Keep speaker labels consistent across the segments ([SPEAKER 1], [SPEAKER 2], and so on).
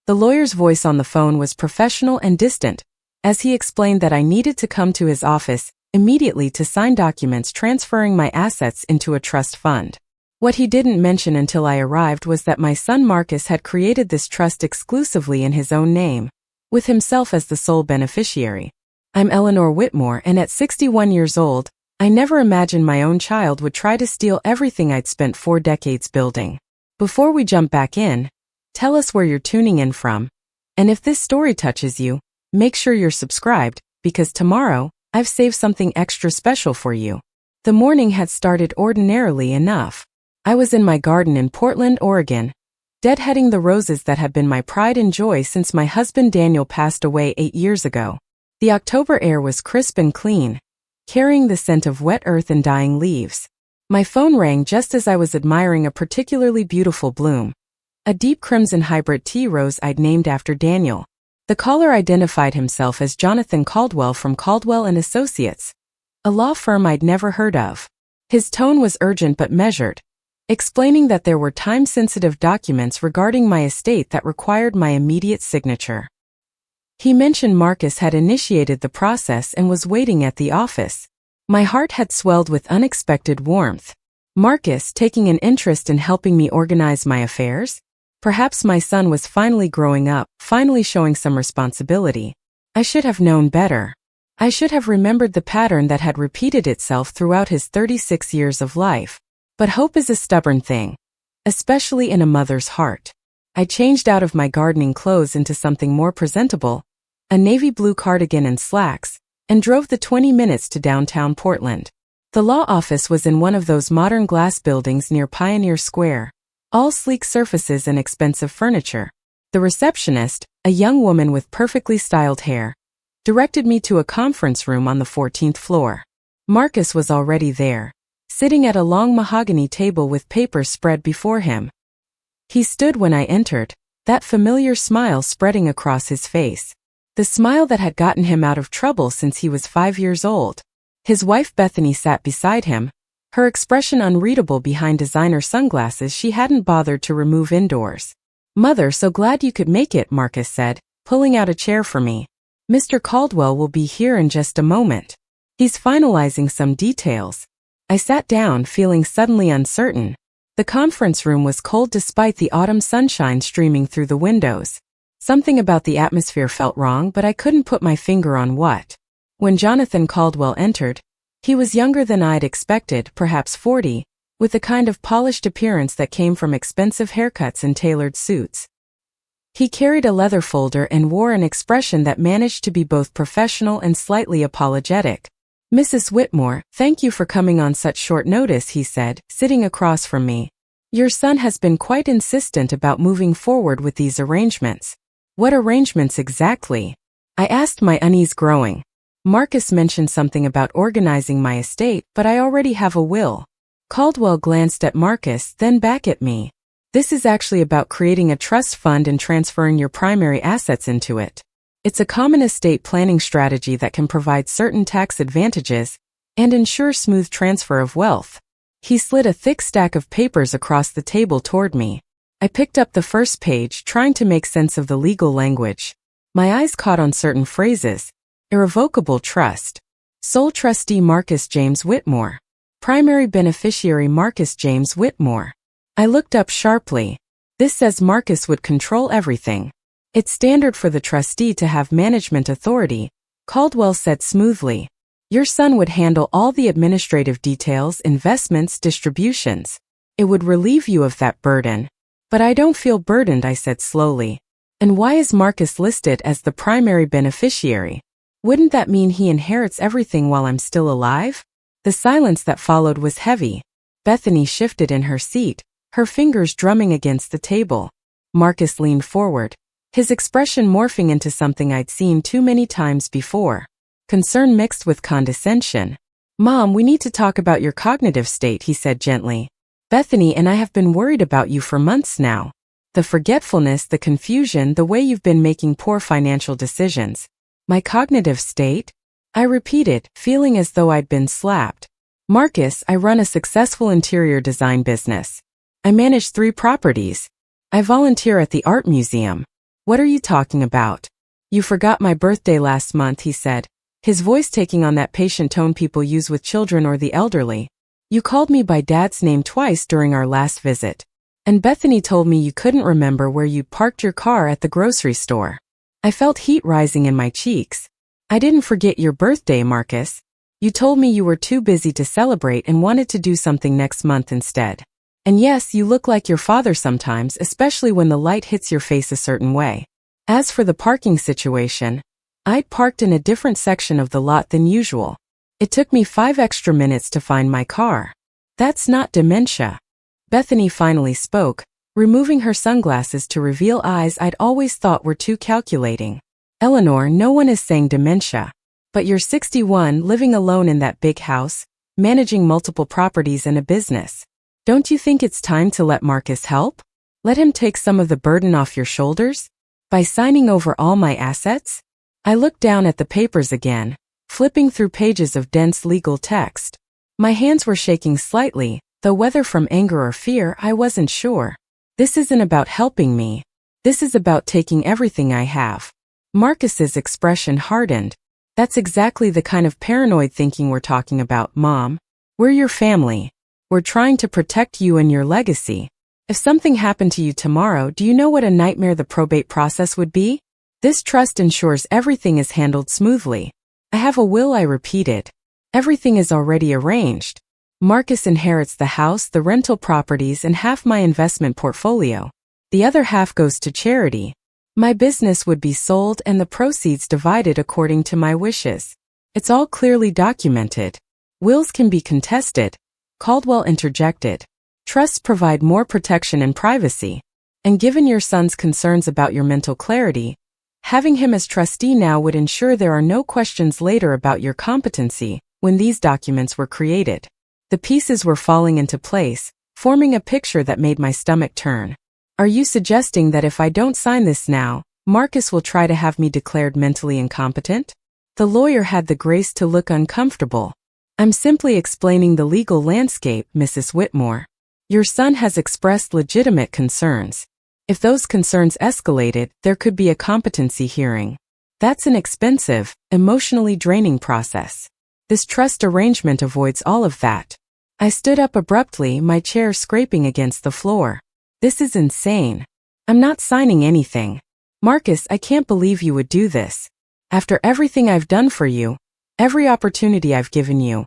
[SPEAKER 1] The lawyer's voice on the phone was professional and distant, as he explained that I needed to come to his office immediately to sign documents transferring my assets into a trust fund. What he didn't mention until I arrived was that my son Marcus had created this trust exclusively in his own name, with himself as the sole beneficiary. I'm Eleanor Whitmore, and at 61 years old, I never imagined my own child would try to steal everything I'd spent 4 decades building. Before we jump back in, tell us where you're tuning in from, and if this story touches you, make sure you're subscribed, because tomorrow, I've saved something extra special for you. The morning had started ordinarily enough. I was in my garden in Portland, Oregon, deadheading the roses that had been my pride and joy since my husband Daniel passed away 8 years ago. The October air was crisp and clean, carrying the scent of wet earth and dying leaves. My phone rang just as I was admiring a particularly beautiful bloom, a deep crimson hybrid tea rose I'd named after Daniel. The caller identified himself as Jonathan Caldwell from Caldwell & Associates, a law firm I'd never heard of. His tone was urgent but measured, explaining that there were time-sensitive documents regarding my estate that required my immediate signature. He mentioned Marcus had initiated the process and was waiting at the office. My heart had swelled with unexpected warmth. Marcus taking an interest in helping me organize my affairs? Perhaps my son was finally growing up, finally showing some responsibility. I should have known better. I should have remembered the pattern that had repeated itself throughout his 36 years of life. But hope is a stubborn thing, especially in a mother's heart. I changed out of my gardening clothes into something more presentable, a navy blue cardigan and slacks, and drove the 20 minutes to downtown Portland. The law office was in one of those modern glass buildings near Pioneer Square, all sleek surfaces and expensive furniture. The receptionist, a young woman with perfectly styled hair, directed me to a conference room on the 14th floor. Marcus was already there, sitting at a long mahogany table with papers spread before him. He stood when I entered, that familiar smile spreading across his face. The smile that had gotten him out of trouble since he was 5 years old. His wife Bethany sat beside him, her expression unreadable behind designer sunglasses she hadn't bothered to remove indoors. "Mother, so glad you could make it," Marcus said, pulling out a chair for me. "Mr. Caldwell will be here in just a moment. He's finalizing some details." I sat down, feeling suddenly uncertain. The conference room was cold despite the autumn sunshine streaming through the windows. Something about the atmosphere felt wrong, but I couldn't put my finger on what. When Jonathan Caldwell entered, he was younger than I'd expected, perhaps 40, with a kind of polished appearance that came from expensive haircuts and tailored suits. He carried a leather folder and wore an expression that managed to be both professional and slightly apologetic. "Mrs. Whitmore, thank you for coming on such short notice," he said, sitting across from me. "Your son has been quite insistent about moving forward with these arrangements." "What arrangements exactly?" I asked, my unease growing. Marcus mentioned something about organizing my estate, but I already have a will. Caldwell glanced at Marcus, then back at me. "This is actually about creating a trust fund and transferring your primary assets into it. It's a common estate planning strategy that can provide certain tax advantages and ensure smooth transfer of wealth." He slid a thick stack of papers across the table toward me. I picked up the first page, trying to make sense of the legal language. My eyes caught on certain phrases. Irrevocable trust. Sole trustee Marcus James Whitmore. Primary beneficiary Marcus James Whitmore. I looked up sharply. "This says Marcus would control everything. It's standard for the trustee to have management authority," Caldwell said smoothly. "Your son would handle all the administrative details, investments, distributions. It would relieve you of that burden." "But I don't feel burdened," I said slowly. "And why is Marcus listed as the primary beneficiary? Wouldn't that mean he inherits everything while I'm still alive?" The silence that followed was heavy. Bethany shifted in her seat, her fingers drumming against the table. Marcus leaned forward, his expression morphing into something I'd seen too many times before. Concern mixed with condescension. "Mom, we need to talk about your cognitive state," he said gently. "Bethany and I have been worried about you for months now. The forgetfulness, the confusion, the way you've been making poor financial decisions." "My cognitive state?" I repeated, feeling as though I'd been slapped. "Marcus, I run a successful interior design business. I manage 3 properties. I volunteer at the art museum. What are you talking about? You forgot my birthday last month, he said, his voice taking on that patient tone people use with children or the elderly. You called me by Dad's name twice during our last visit. And Bethany told me you couldn't remember where you'd parked your car at the grocery store. I felt heat rising in my cheeks. I didn't forget your birthday, Marcus. You told me you were too busy to celebrate and wanted to do something next month instead. And yes, you look like your father sometimes, especially when the light hits your face a certain way. As for the parking situation, I'd parked in a different section of the lot than usual. It took me 5 extra minutes to find my car. That's not dementia. Bethany finally spoke, removing her sunglasses to reveal eyes I'd always thought were too calculating. Eleanor, no one is saying dementia. But you're 61, living alone in that big house, managing multiple properties and a business. Don't you think it's time to let Marcus help? Let him take some of the burden off your shoulders? By signing over all my assets? I looked down at the papers again, flipping through pages of dense legal text. My hands were shaking slightly, though whether from anger or fear, I wasn't sure. This isn't about helping me. This is about taking everything I have. Marcus's expression hardened. That's exactly the kind of paranoid thinking we're talking about, Mom. We're your family. We're trying to protect you and your legacy. If something happened to you tomorrow, do you know what a nightmare the probate process would be? This trust ensures everything is handled smoothly. I have a will, I repeated. Everything is already arranged. Marcus inherits the house, the rental properties, and half my investment portfolio. The other half goes to charity. My business would be sold and the proceeds divided according to my wishes. It's all clearly documented. Wills can be contested. Caldwell interjected. Trusts provide more protection and privacy. And given your son's concerns about your mental clarity, having him as trustee now would ensure there are no questions later about your competency when these documents were created. The pieces were falling into place, forming a picture that made my stomach turn. Are you suggesting that if I don't sign this now, Marcus will try to have me declared mentally incompetent? The lawyer had the grace to look uncomfortable. I'm simply explaining the legal landscape, Mrs. Whitmore. Your son has expressed legitimate concerns. If those concerns escalated, there could be a competency hearing. That's an expensive, emotionally draining process. This trust arrangement avoids all of that. I stood up abruptly, my chair scraping against the floor. This is insane. I'm not signing anything. Marcus, I can't believe you would do this. After everything I've done for you, every opportunity I've given you,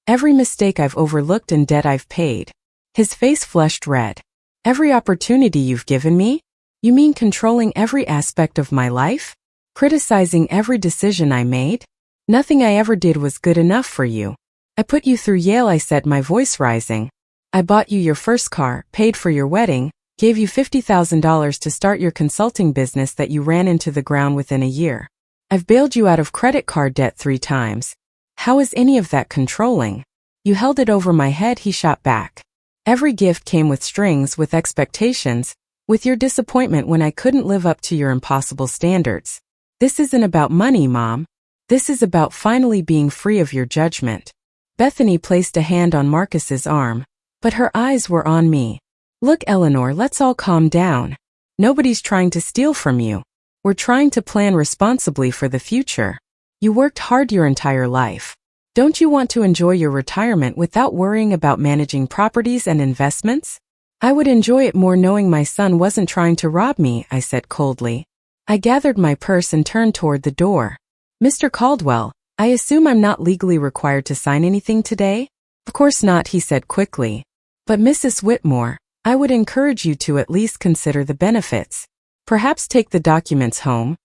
[SPEAKER 1] every mistake I've overlooked and debt I've paid. His face flushed red. Every opportunity you've given me? You mean controlling every aspect of my life? Criticizing every decision I made? Nothing I ever did was good enough for you. I put you through Yale, I said, my voice rising. I bought you your first car, paid for your wedding, gave you $50,000 to start your consulting business that you ran into the ground within a year. I've bailed you out of credit card debt 3 times. How is any of that controlling? You held it over my head, he shot back. Every gift came with strings, with expectations, with your disappointment when I couldn't live up to your impossible standards. This isn't about money, Mom. This is about finally being free of your judgment. Bethany placed a hand on Marcus's arm, but her eyes were on me. Look, Eleanor, let's all calm down. Nobody's trying to steal from you. We're trying to plan responsibly for the future. You worked hard your entire life. Don't you want to enjoy your retirement without worrying about managing properties and investments? I would enjoy it more knowing my son wasn't trying to rob me, I said coldly. I gathered my purse and turned toward the door. Mr. Caldwell, I assume I'm not legally required to sign anything today? Of course not, he said quickly. But Mrs. Whitmore, I would encourage you to at least consider the benefits. Perhaps take the documents home.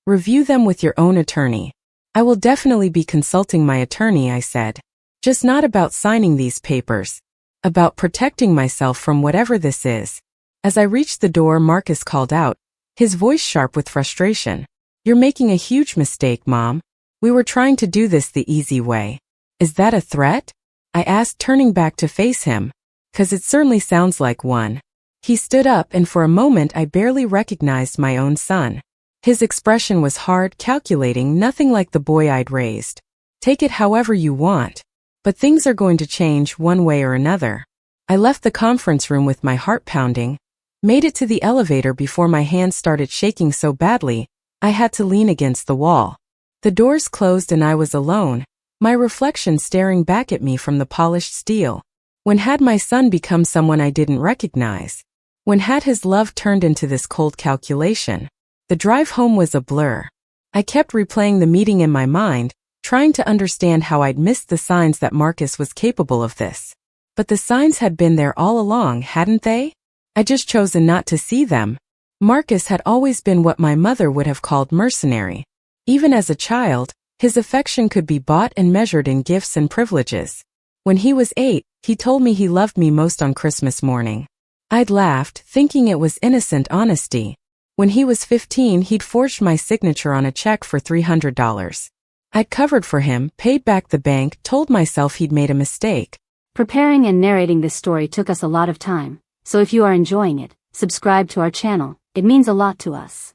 [SPEAKER 1] Review them with your own attorney. I will definitely be consulting my attorney, I said. Just not about signing these papers. About protecting myself from whatever this is. As I reached the door, Marcus called out, his voice sharp with frustration. You're making a huge mistake, Mom. We were trying to do this the easy way. Is that a threat? I asked, turning back to face him. 'Cause it certainly sounds like one. He stood up, and for a moment I barely recognized my own son. His expression was hard, calculating, nothing like the boy I'd raised. Take it however you want. But things are going to change one way or another. I left the conference room with my heart pounding. Made it to the elevator before my hands started shaking so badly, I had to lean against the wall. The doors closed and I was alone, my reflection staring back at me from the polished steel. When had my son become someone I didn't recognize? When had his love turned into this cold calculation? The drive home was a blur. I kept replaying the meeting in my mind, trying to understand how I'd missed the signs that Marcus was capable of this. But the signs had been there all along, hadn't they? I'd just chosen not to see them. Marcus had always been what my mother would have called mercenary. Even as a child, his affection could be bought and measured in gifts and privileges. When he was 8, he told me he loved me most on Christmas morning. I'd laughed, thinking it was innocent honesty. When he was 15, he'd forged my signature on a check for $300. I'd covered for him, paid back the bank, told myself he'd made a mistake.
[SPEAKER 2] Preparing and narrating this story took us a lot of time, so if you are enjoying it, subscribe to our channel, it means a lot to us.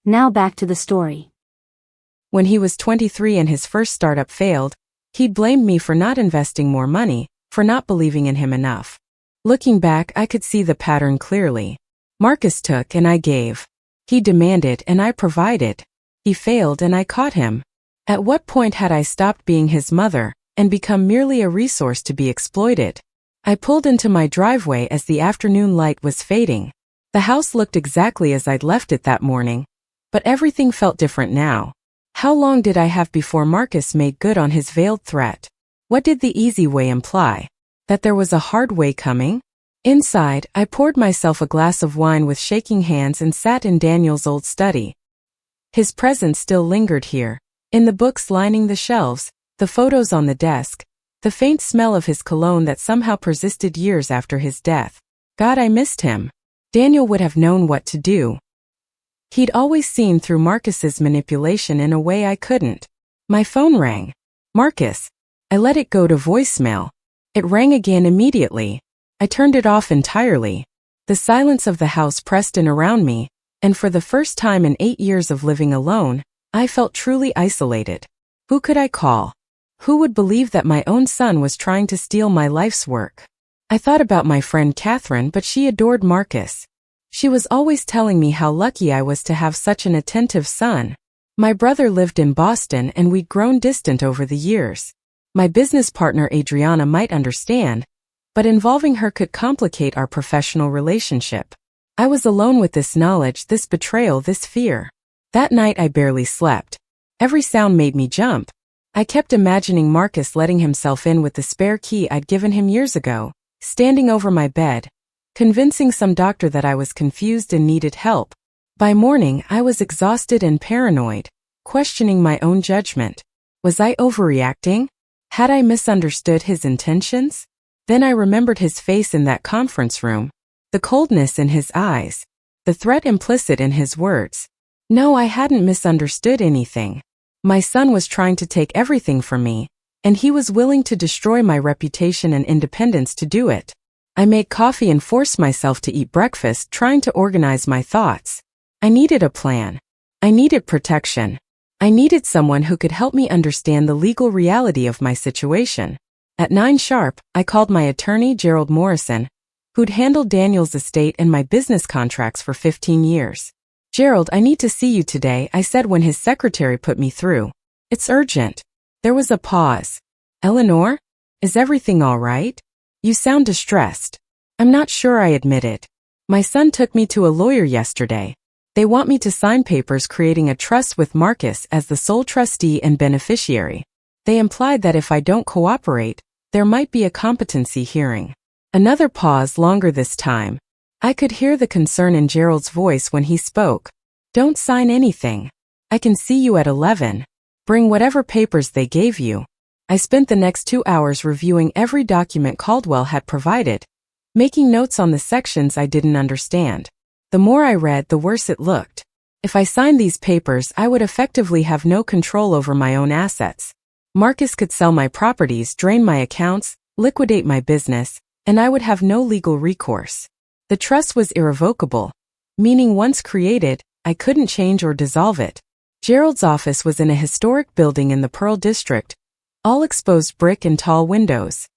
[SPEAKER 2] Now back to the story.
[SPEAKER 1] When he was 23 and his first startup failed, he'd blamed me for not investing more money, for not believing in him enough. Looking back, I could see the pattern clearly. Marcus took and I gave. He demanded and I provided. He failed and I caught him. At what point had I stopped being his mother and become merely a resource to be exploited? I pulled into my driveway as the afternoon light was fading. The house looked exactly as I'd left it that morning, but everything felt different now. How long did I have before Marcus made good on his veiled threat? What did the easy way imply? That there was a hard way coming? Inside, I poured myself a glass of wine with shaking hands and sat in Daniel's old study. His presence still lingered here, in the books lining the shelves, the photos on the desk, the faint smell of his cologne that somehow persisted years after his death. God, I missed him. Daniel would have known what to do. He'd always seen through Marcus's manipulation in a way I couldn't. My phone rang. Marcus. I let it go to voicemail. It rang again immediately. I turned it off entirely. The silence of the house pressed in around me, and for the first time in 8 years of living alone, I felt truly isolated. Who could I call? Who would believe that my own son was trying to steal my life's work? I thought about my friend Catherine, but she adored Marcus. She was always telling me how lucky I was to have such an attentive son. My brother lived in Boston and we'd grown distant over the years. My business partner Adriana might understand, but involving her could complicate our professional relationship. I was alone with this knowledge, this betrayal, this fear. That night I barely slept. Every sound made me jump. I kept imagining Marcus letting himself in with the spare key I'd given him years ago, standing over my bed, convincing some doctor that I was confused and needed help. By morning, I was exhausted and paranoid, questioning my own judgment. Was I overreacting? Had I misunderstood his intentions? Then I remembered his face in that conference room, the coldness in his eyes, the threat implicit in his words. No, I hadn't misunderstood anything. My son was trying to take everything from me, and he was willing to destroy my reputation and independence to do it. I made coffee and forced myself to eat breakfast, trying to organize my thoughts. I needed a plan. I needed protection. I needed someone who could help me understand the legal reality of my situation. At 9 sharp, I called my attorney, Gerald Morrison, who'd handled Daniel's estate and my business contracts for 15 years. Gerald, I need to see you today, I said when his secretary put me through. It's urgent. There was a pause. Eleanor? Is everything all right? You sound distressed. I'm not sure, I admitted. My son took me to a lawyer yesterday. They want me to sign papers creating a trust with Marcus as the sole trustee and beneficiary. They implied that if I don't cooperate, there might be a competency hearing. Another pause, longer this time. I could hear the concern in Gerald's voice when he spoke. Don't sign anything. I can see you at 11. Bring whatever papers they gave you. I spent the next 2 hours reviewing every document Caldwell had provided, making notes on the sections I didn't understand. The more I read, the worse it looked. If I signed these papers, I would effectively have no control over my own assets. Marcus could sell my properties, drain my accounts, liquidate my business, and I would have no legal recourse. The trust was irrevocable, meaning once created, I couldn't change or dissolve it. Gerald's office was in a historic building in the Pearl District, all exposed brick and tall windows.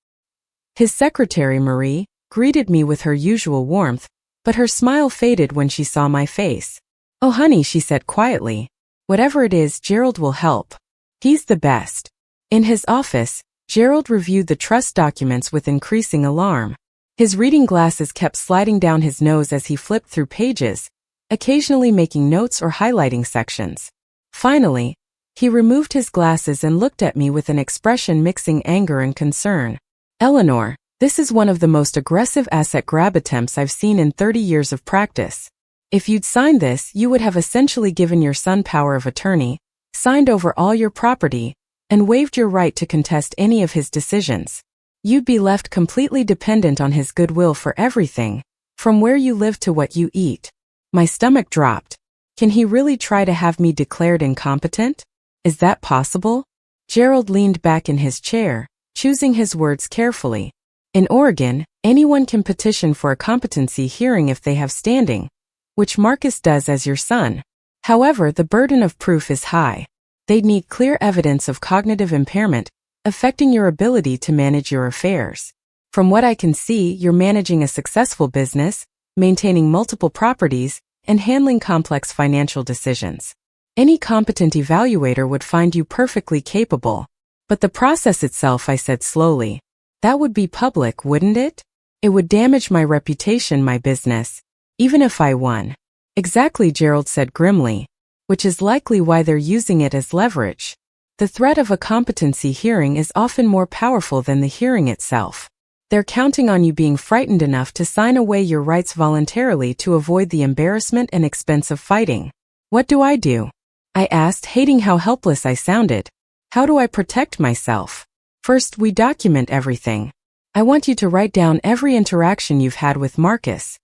[SPEAKER 1] His secretary, Marie, greeted me with her usual warmth, but her smile faded when she saw my face. "Oh honey," she said quietly. "Whatever it is, Gerald will help. He's the best." In his office, Gerald reviewed the trust documents with increasing alarm. His reading glasses kept sliding down his nose as he flipped through pages, occasionally making notes or highlighting sections. Finally, he removed his glasses and looked at me with an expression mixing anger and concern. "Eleanor, this is one of the most aggressive asset grab attempts I've seen in 30 years of practice. If you'd signed this, you would have essentially given your son power of attorney, signed over all your property, and waived your right to contest any of his decisions. You'd be left completely dependent on his goodwill for everything, from where you live to what you eat." My stomach dropped. Can he really try to have me declared incompetent? Is that possible? Gerald leaned back in his chair, choosing his words carefully. In Oregon, anyone can petition for a competency hearing if they have standing, which Marcus does as your son. However, the burden of proof is high. They'd need clear evidence of cognitive impairment, affecting your ability to manage your affairs. From what I can see, you're managing a successful business, maintaining multiple properties, and handling complex financial decisions. Any competent evaluator would find you perfectly capable. But the process itself, I said slowly. That would be public, wouldn't it? It would damage my reputation, my business, even if I won. Exactly, Gerald said grimly, which is likely why they're using it as leverage. The threat of a competency hearing is often more powerful than the hearing itself. They're counting on you being frightened enough to sign away your rights voluntarily to avoid the embarrassment and expense of fighting. What do? I asked, hating how helpless I sounded. How do I protect myself? First, we document everything. I want you to write down every interaction you've had with Marcus.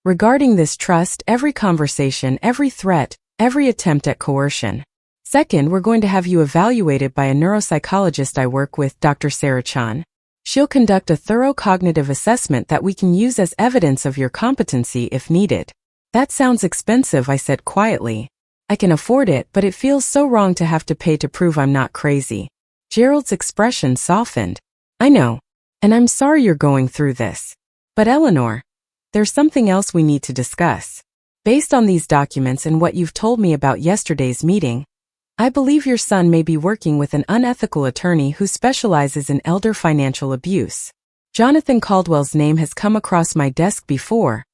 [SPEAKER 1] Regarding this trust, every conversation, every threat, every attempt at coercion. Second, we're going to have you evaluated by a neuropsychologist I work with, Dr. Sarah Chan. She'll conduct a thorough cognitive assessment that we can use as evidence of your competency if needed. That sounds expensive, I said quietly. I can afford it, but it feels so wrong to have to pay to prove I'm not crazy. Gerald's expression softened. I know. And I'm sorry you're going through this. But Eleanor, there's something else we need to discuss. Based on these documents and what you've told me about yesterday's meeting, I believe your son may be working with an unethical attorney who specializes in elder financial abuse. Jonathan Caldwell's name has come across my desk before,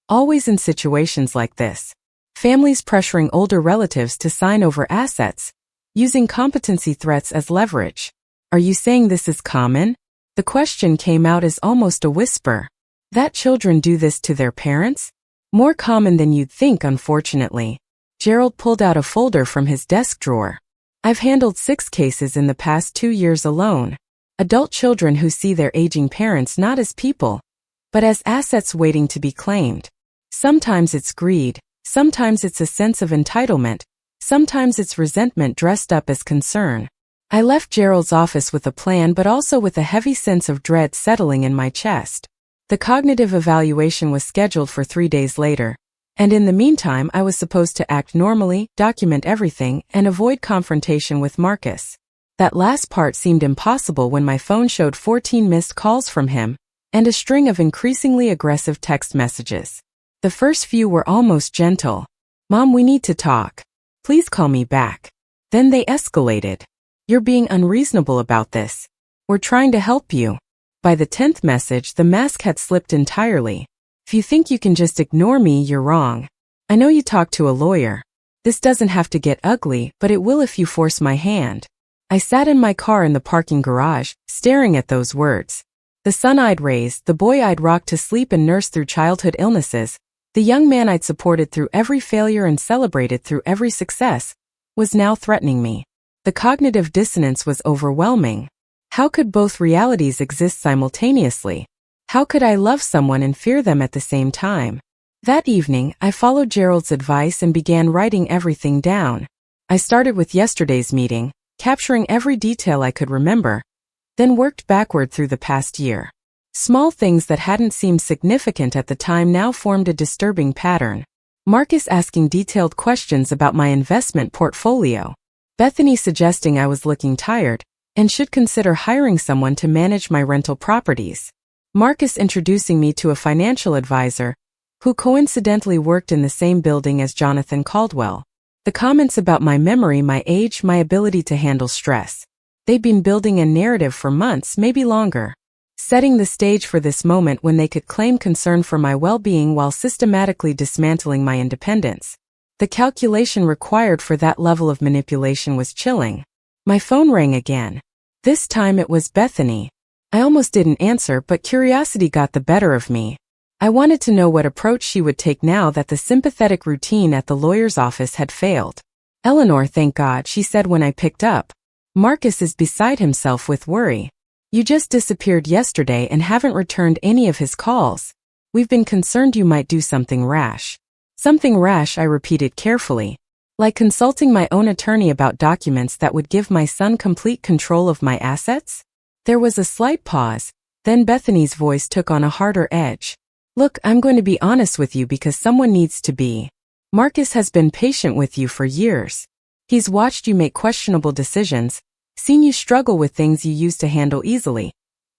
[SPEAKER 1] always in situations like this. Families pressuring older relatives to sign over assets, using competency threats as leverage. Are you saying this is common? The question came out as almost a whisper. That children do this to their parents? More common than you'd think, unfortunately. Gerald pulled out a folder from his desk drawer. I've handled 6 cases in the past 2 years alone. Adult children who see their aging parents not as people, but as assets waiting to be claimed. Sometimes it's greed, sometimes it's a sense of entitlement, sometimes it's resentment dressed up as concern. I left Gerald's office with a plan, but also with a heavy sense of dread settling in my chest. The cognitive evaluation was scheduled for 3 days later. And in the meantime, I was supposed to act normally, document everything, and avoid confrontation with Marcus. That last part seemed impossible when my phone showed 14 missed calls from him, and a string of increasingly aggressive text messages. The first few were almost gentle. "Mom, we need to talk. Please call me back." Then they escalated. "You're being unreasonable about this. We're trying to help you." By the 10th message, the mask had slipped entirely. "If you think you can just ignore me, you're wrong. I know you talked to a lawyer. This doesn't have to get ugly, but it will if you force my hand." I sat in my car in the parking garage, staring at those words. The son I'd raised, the boy I'd rocked to sleep and nursed through childhood illnesses, the young man I'd supported through every failure and celebrated through every success, was now threatening me. The cognitive dissonance was overwhelming. How could both realities exist simultaneously? How could I love someone and fear them at the same time? That evening, I followed Gerald's advice and began writing everything down. I started with yesterday's meeting, capturing every detail I could remember, then worked backward through the past year. Small things that hadn't seemed significant at the time now formed a disturbing pattern. Marcus asking detailed questions about my investment portfolio. Bethany suggesting I was looking tired and should consider hiring someone to manage my rental properties. Marcus introducing me to a financial advisor who coincidentally worked in the same building as Jonathan Caldwell. The comments about my memory, my age, my ability to handle stress. They'd been building a narrative for months, maybe longer, setting the stage for this moment when they could claim concern for my well-being while systematically dismantling my independence. The calculation required for that level of manipulation was chilling. My phone rang again. This time it was Bethany. I almost didn't answer, but curiosity got the better of me. I wanted to know what approach she would take now that the sympathetic routine at the lawyer's office had failed. "Eleanor, thank God," she said when I picked up. "Marcus is beside himself with worry. You just disappeared yesterday and haven't returned any of his calls. We've been concerned you might do something rash." Something rash, I repeated carefully. Like consulting my own attorney about documents that would give my son complete control of my assets? There was a slight pause, then Bethany's voice took on a harder edge. "Look, I'm going to be honest with you because someone needs to be. Marcus has been patient with you for years. He's watched you make questionable decisions, seen you struggle with things you used to handle easily,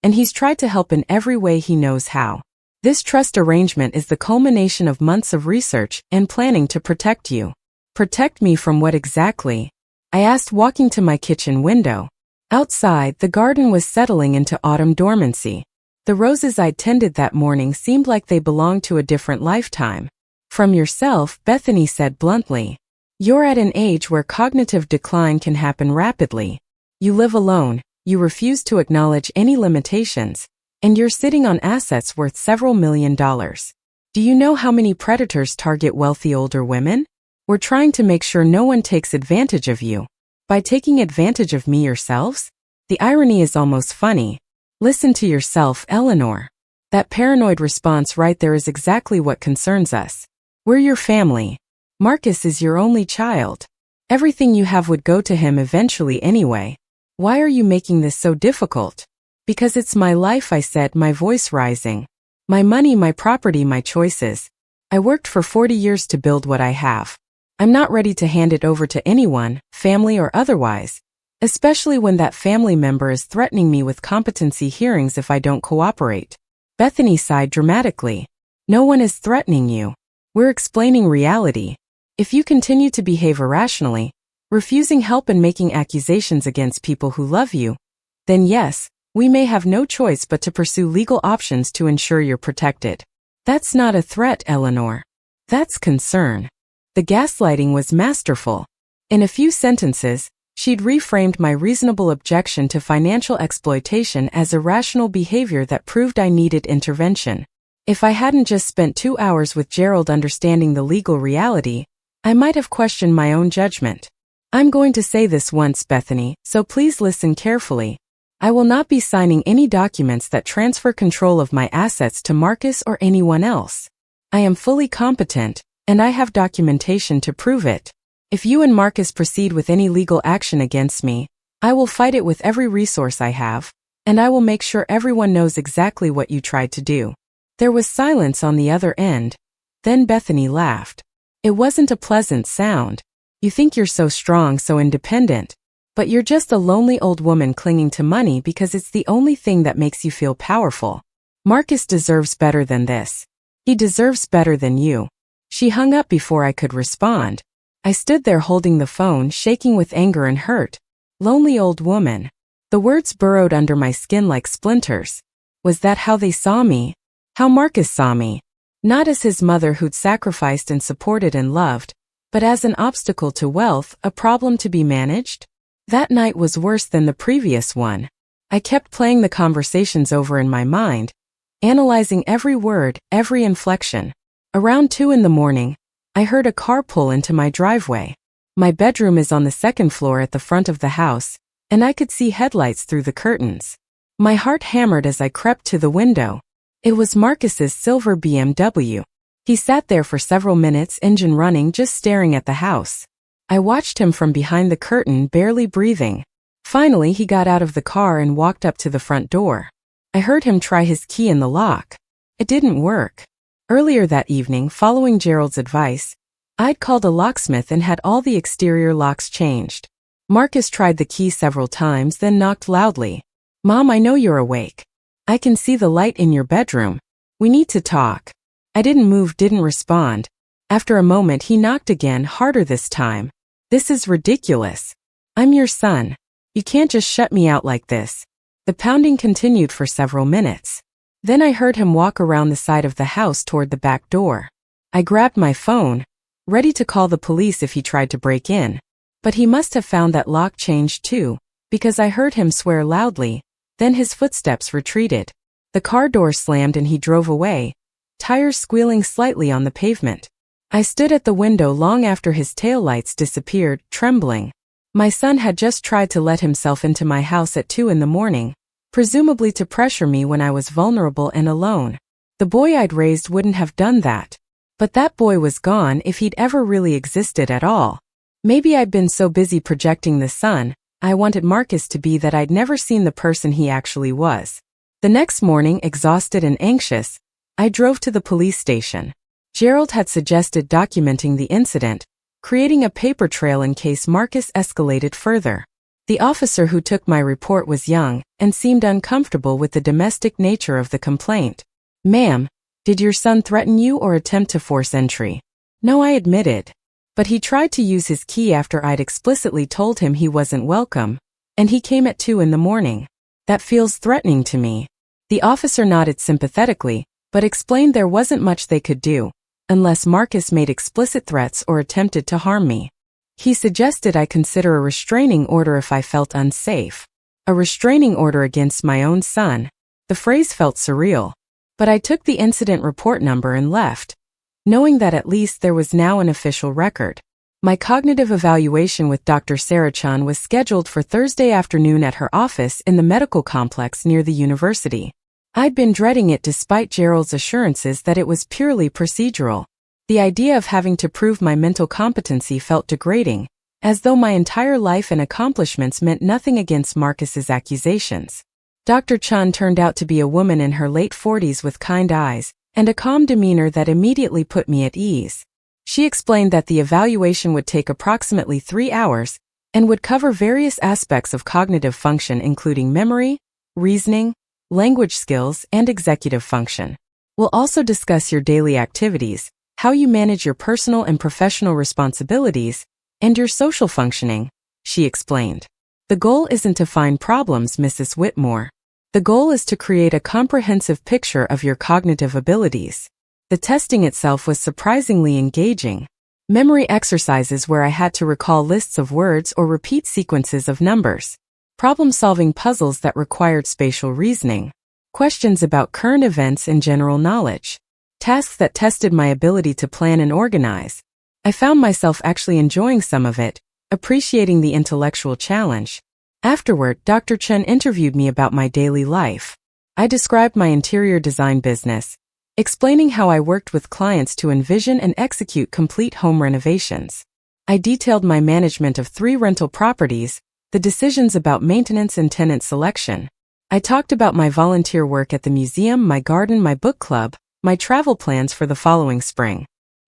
[SPEAKER 1] and he's tried to help in every way he knows how. This trust arrangement is the culmination of months of research and planning to protect you." "Protect me from what exactly?" I asked, walking to my kitchen window. Outside, the garden was settling into autumn dormancy. The roses I'd tended that morning seemed like they belonged to a different lifetime. "From yourself," Bethany said bluntly. "You're at an age where cognitive decline can happen rapidly. You live alone, you refuse to acknowledge any limitations, and you're sitting on assets worth several $1 million. Do you know how many predators target wealthy older women? We're trying to make sure no one takes advantage of you. By taking advantage of me yourselves? The irony is almost funny. Listen to yourself, Eleanor. That paranoid response right there is exactly what concerns us. We're your family. Marcus is your only child. Everything you have would go to him eventually anyway. Why are you making this so difficult?" "Because it's my life," I said, my voice rising. "My money, my property, my choices. I worked for 40 years to build what I have. I'm not ready to hand it over to anyone, family or otherwise, especially when that family member is threatening me with competency hearings if I don't cooperate." Bethany sighed dramatically. "No one is threatening you. We're explaining reality. If you continue to behave irrationally, refusing help and making accusations against people who love you, then yes, we may have no choice but to pursue legal options to ensure you're protected." "That's not a threat, Eleanor. That's concern." The gaslighting was masterful. In a few sentences, she'd reframed my reasonable objection to financial exploitation as irrational behavior that proved I needed intervention. If I hadn't just spent 2 hours with Gerald understanding the legal reality, I might have questioned my own judgment. "I'm going to say this once, Bethany, so please listen carefully. I will not be signing any documents that transfer control of my assets to Marcus or anyone else. I am fully competent, and I have documentation to prove it. If you and Marcus proceed with any legal action against me, I will fight it with every resource I have, and I will make sure everyone knows exactly what you tried to do." There was silence on the other end. Then Bethany laughed. It wasn't a pleasant sound. "You think you're so strong, so independent. But you're just a lonely old woman clinging to money because it's the only thing that makes you feel powerful. Marcus deserves better than this. He deserves better than you." She hung up before I could respond. I stood there holding the phone, shaking with anger and hurt. Lonely old woman. The words burrowed under my skin like splinters. Was that how they saw me? How Marcus saw me? Not as his mother who'd sacrificed and supported and loved, but as an obstacle to wealth, a problem to be managed? That night was worse than the previous one. I kept playing the conversations over in my mind, analyzing every word, every inflection. Around 2 in the morning, I heard a car pull into my driveway. My bedroom is on the second floor at the front of the house, and I could see headlights through the curtains. My heart hammered as I crept to the window. It was Marcus's silver BMW. He sat there for several minutes, engine running, just staring at the house. I watched him from behind the curtain, barely breathing. Finally, he got out of the car and walked up to the front door. I heard him try his key in the lock. It didn't work. Earlier that evening, following Gerald's advice, I'd called a locksmith and had all the exterior locks changed. Marcus tried the key several times, then knocked loudly. "Mom, I know you're awake. I can see the light in your bedroom. We need to talk." I didn't move, didn't respond. After a moment he knocked again, harder this time. This is ridiculous. I'm your son. You can't just shut me out like this. The pounding continued for several minutes. Then I heard him walk around the side of the house toward the back door. I grabbed my phone, ready to call the police if he tried to break in. But he must have found that lock changed too, because I heard him swear loudly, then his footsteps retreated. The car door slammed and he drove away, tires squealing slightly on the pavement. I stood at the window long after his taillights disappeared, trembling. My son had just tried to let himself into my house at 2 a.m, presumably to pressure me when I was vulnerable and alone. The boy I'd raised wouldn't have done that. But that boy was gone if he'd ever really existed at all. Maybe I'd been so busy projecting the son I wanted Marcus to be that I'd never seen the person he actually was. The next morning, exhausted and anxious, I drove to the police station. Gerald had suggested documenting the incident, creating a paper trail in case Marcus escalated further. The officer who took my report was young and seemed uncomfortable with the domestic nature of the complaint. "Ma'am, did your son threaten you or attempt to force entry?" "No," I admitted. "But he tried to use his key after I'd explicitly told him he wasn't welcome, and he came at 2 a.m. That feels threatening to me." The officer nodded sympathetically, but explained there wasn't much they could do, unless Marcus made explicit threats or attempted to harm me. He suggested I consider a restraining order if I felt unsafe. A restraining order against my own son. The phrase felt surreal. But I took the incident report number and left, knowing that at least there was now an official record. My cognitive evaluation with Dr. Sarah Chun was scheduled for Thursday afternoon at her office in the medical complex near the university. I'd been dreading it despite Gerald's assurances that it was purely procedural. The idea of having to prove my mental competency felt degrading, as though my entire life and accomplishments meant nothing against Marcus's accusations. Dr. Chun turned out to be a woman in her late 40s with kind eyes and a calm demeanor that immediately put me at ease. She explained that the evaluation would take approximately 3 hours and would cover various aspects of cognitive function including memory, reasoning, language skills, and executive function. We'll also discuss your daily activities, how you manage your personal and professional responsibilities, and your social functioning, she explained. The goal isn't to find problems, Mrs. Whitmore. The goal is to create a comprehensive picture of your cognitive abilities. The testing itself was surprisingly engaging. Memory exercises where I had to recall lists of words or repeat sequences of numbers. Problem-solving puzzles that required spatial reasoning. Questions about current events and general knowledge. Tasks that tested my ability to plan and organize. I found myself actually enjoying some of it, appreciating the intellectual challenge. Afterward, Dr. Chun interviewed me about my daily life. I described my interior design business, explaining how I worked with clients to envision and execute complete home renovations. I detailed my management of 3 rental properties, the decisions about maintenance and tenant selection. I talked about my volunteer work at the museum, my garden, my book club, my travel plans for the following spring.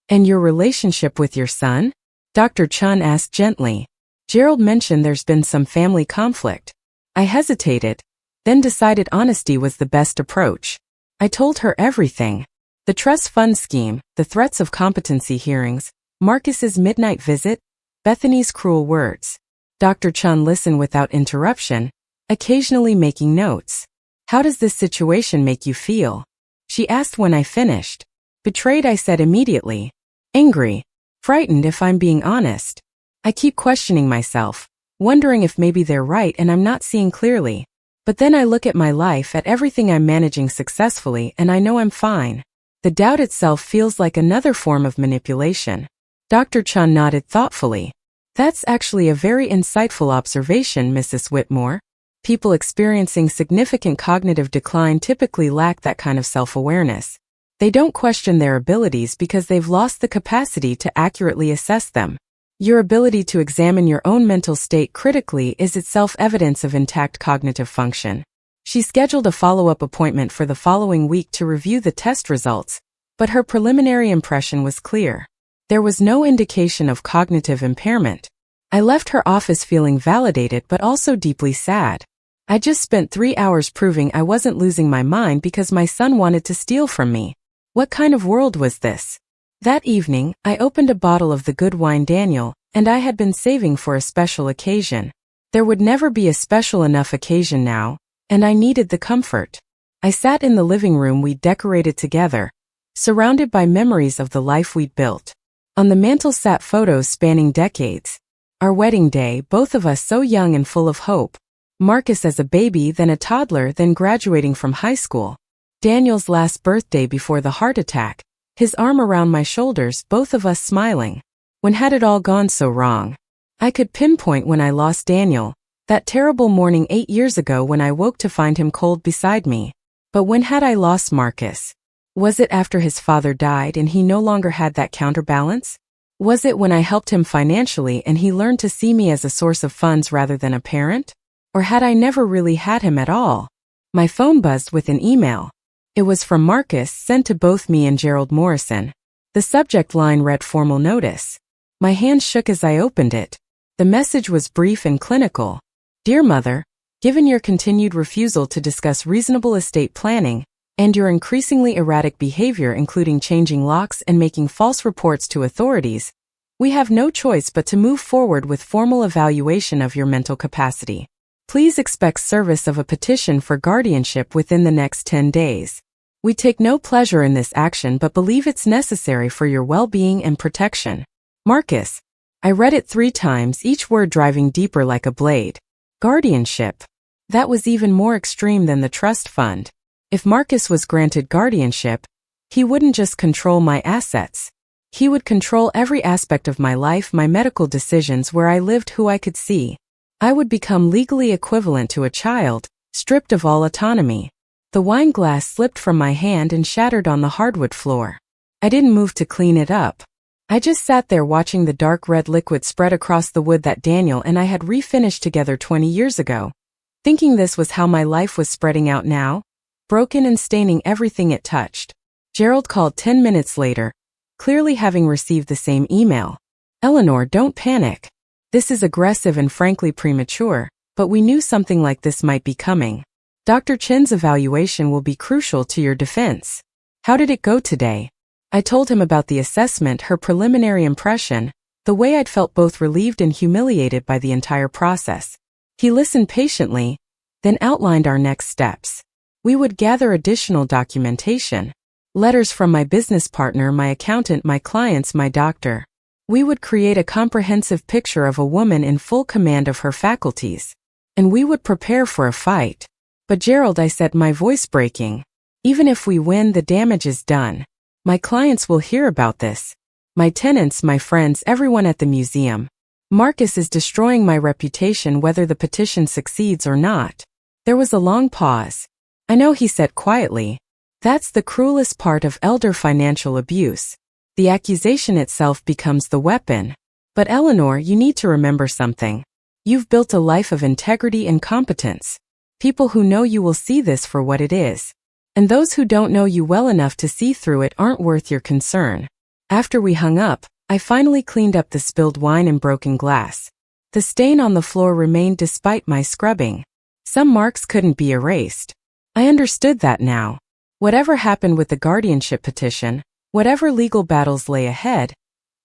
[SPEAKER 1] "And your relationship with your son?" Dr. Chun asked gently. "Gerald mentioned there's been some family conflict." I hesitated, then decided honesty was the best approach. I told her everything. The trust fund scheme, the threats of competency hearings, Marcus's midnight visit, Bethany's cruel words. Dr. Chun listened without interruption, occasionally making notes. "How does this situation make you feel?" she asked when I finished. "Betrayed," I said immediately. "Angry. Frightened, if I'm being honest. I keep questioning myself, wondering if maybe they're right and I'm not seeing clearly. But then I look at my life, at everything I'm managing successfully, and I know I'm fine. The doubt itself feels like another form of manipulation." Dr. Chun nodded thoughtfully. "That's actually a very insightful observation, Mrs. Whitmore. People experiencing significant cognitive decline typically lack that kind of self-awareness. They don't question their abilities because they've lost the capacity to accurately assess them. Your ability to examine your own mental state critically is itself evidence of intact cognitive function." She scheduled a follow-up appointment for the following week to review the test results, but her preliminary impression was clear. There was no indication of cognitive impairment. I left her office feeling validated but also deeply sad. I just spent 3 hours proving I wasn't losing my mind because my son wanted to steal from me. What kind of world was this? That evening, I opened a bottle of the good wine Daniel, and I had been saving for a special occasion. There would never be a special enough occasion now, and I needed the comfort. I sat in the living room we'd decorated together, surrounded by memories of the life we'd built. On the mantel sat photos spanning decades. Our wedding day, both of us so young and full of hope. Marcus as a baby, then a toddler, then graduating from high school. Daniel's last birthday before the heart attack, his arm around my shoulders, both of us smiling. When had it all gone so wrong? I could pinpoint when I lost Daniel, that terrible morning 8 years ago when I woke to find him cold beside me. But when had I lost Marcus? Was it after his father died and he no longer had that counterbalance? Was it when I helped him financially and he learned to see me as a source of funds rather than a parent? Or had I never really had him at all? My phone buzzed with an email. It was from Marcus, sent to both me and Gerald Morrison. The subject line read formal notice. My hand shook as I opened it. The message was brief and clinical. Dear Mother, given your continued refusal to discuss reasonable estate planning, and your increasingly erratic behavior including changing locks and making false reports to authorities, we have no choice but to move forward with formal evaluation of your mental capacity. Please expect service of a petition for guardianship within the next 10 days. We take no pleasure in this action but believe it's necessary for your well-being and protection. Marcus. I read it 3 times, each word driving deeper like a blade. Guardianship. That was even more extreme than the trust fund. If Marcus was granted guardianship, he wouldn't just control my assets. He would control every aspect of my life, my medical decisions, where I lived, who I could see. I would become legally equivalent to a child, stripped of all autonomy. The wine glass slipped from my hand and shattered on the hardwood floor. I didn't move to clean it up. I just sat there watching the dark red liquid spread across the wood that Daniel and I had refinished together 20 years ago, thinking this was how my life was spreading out now, broken and staining everything it touched. Gerald called 10 minutes later, clearly having received the same email. Eleanor, don't panic. This is aggressive and frankly premature, but we knew something like this might be coming. Dr. Chin's evaluation will be crucial to your defense. How did it go today? I told him about the assessment, her preliminary impression, the way I'd felt both relieved and humiliated by the entire process. He listened patiently, then outlined our next steps. We would gather additional documentation. Letters from my business partner, my accountant, my clients, my doctor. We would create a comprehensive picture of a woman in full command of her faculties. And we would prepare for a fight. But Gerald, I said, my voice breaking. Even if we win, the damage is done. My clients will hear about this. My tenants, my friends, everyone at the museum. Marcus is destroying my reputation whether the petition succeeds or not. There was a long pause. I know, he said quietly. That's the cruelest part of elder financial abuse. The accusation itself becomes the weapon. But Eleanor, you need to remember something. You've built a life of integrity and competence. People who know you will see this for what it is. And those who don't know you well enough to see through it aren't worth your concern. After we hung up, I finally cleaned up the spilled wine and broken glass. The stain on the floor remained despite my scrubbing. Some marks couldn't be erased. I understood that now. Whatever happened with the guardianship petition, whatever legal battles lay ahead,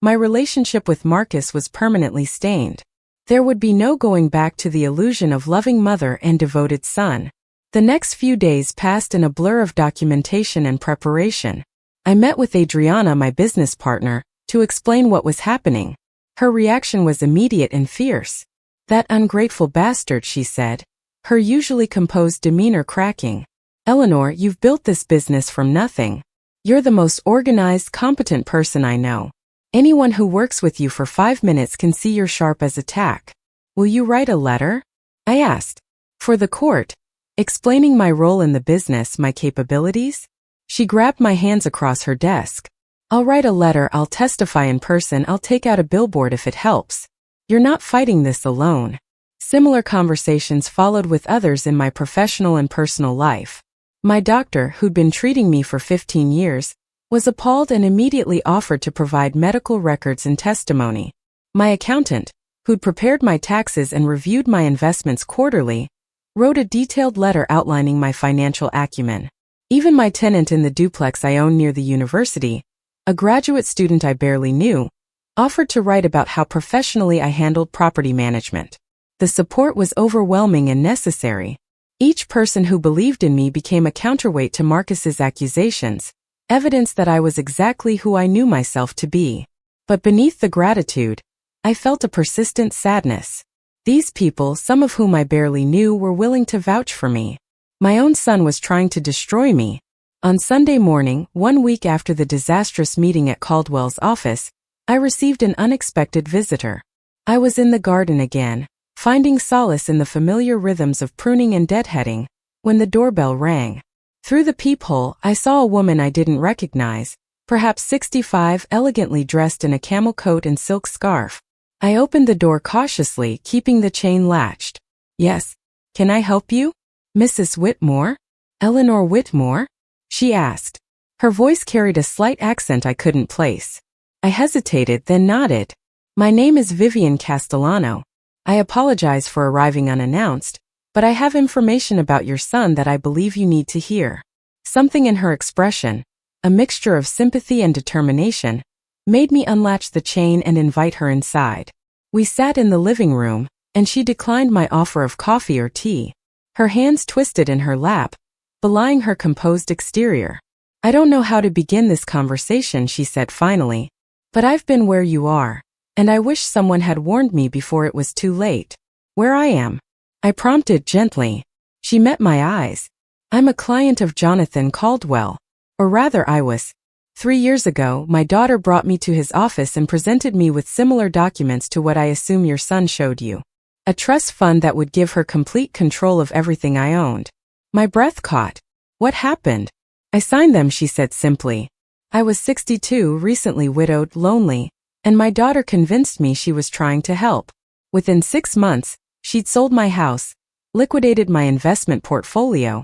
[SPEAKER 1] my relationship with Marcus was permanently stained. There would be no going back to the illusion of loving mother and devoted son. The next few days passed in a blur of documentation and preparation. I met with Adriana, my business partner, to explain what was happening. Her reaction was immediate and fierce. That ungrateful bastard, she said, her usually composed demeanor cracking. Eleanor, you've built this business from nothing. You're the most organized, competent person I know. Anyone who works with you for 5 minutes can see you're sharp as a tack. Will you write a letter? I asked. For the court, explaining my role in the business, my capabilities? She grabbed my hands across her desk. I'll write a letter, I'll testify in person, I'll take out a billboard if it helps. You're not fighting this alone. Similar conversations followed with others in my professional and personal life. My doctor, who'd been treating me for 15 years, was appalled and immediately offered to provide medical records and testimony. My accountant, who'd prepared my taxes and reviewed my investments quarterly, wrote a detailed letter outlining my financial acumen. Even my tenant in the duplex I own near the university, a graduate student I barely knew, offered to write about how professionally I handled property management. The support was overwhelming and necessary. Each person who believed in me became a counterweight to Marcus's accusations, evidence that I was exactly who I knew myself to be. But beneath the gratitude, I felt a persistent sadness. These people, some of whom I barely knew, were willing to vouch for me. My own son was trying to destroy me. On Sunday morning, 1 week after the disastrous meeting at Caldwell's office, I received an unexpected visitor. I was in the garden again, finding solace in the familiar rhythms of pruning and deadheading, when the doorbell rang. Through the peephole, I saw a woman I didn't recognize, perhaps 65, elegantly dressed in a camel coat and silk scarf. I opened the door cautiously, keeping the chain latched. "Yes, can I help you? Mrs. Whitmore? Eleanor Whitmore?" she asked. Her voice carried a slight accent I couldn't place. I hesitated, then nodded. "My name is Vivian Castellano. I apologize for arriving unannounced, but I have information about your son that I believe you need to hear." Something in her expression, a mixture of sympathy and determination, made me unlatch the chain and invite her inside. We sat in the living room, and she declined my offer of coffee or tea. Her hands twisted in her lap, belying her composed exterior. "I don't know how to begin this conversation," she said finally, "but I've been where you are, and I wish someone had warned me before it was too late." "Where I am?" I prompted gently. She met my eyes. "I'm a client of Jonathan Caldwell. Or rather I was. 3 years ago, my daughter brought me to his office and presented me with similar documents to what I assume your son showed you. A trust fund that would give her complete control of everything I owned." My breath caught. "What happened?" "I signed them," she said simply. "I was 62, recently widowed, lonely, and my daughter convinced me she was trying to help. Within 6 months, she'd sold my house, liquidated my investment portfolio,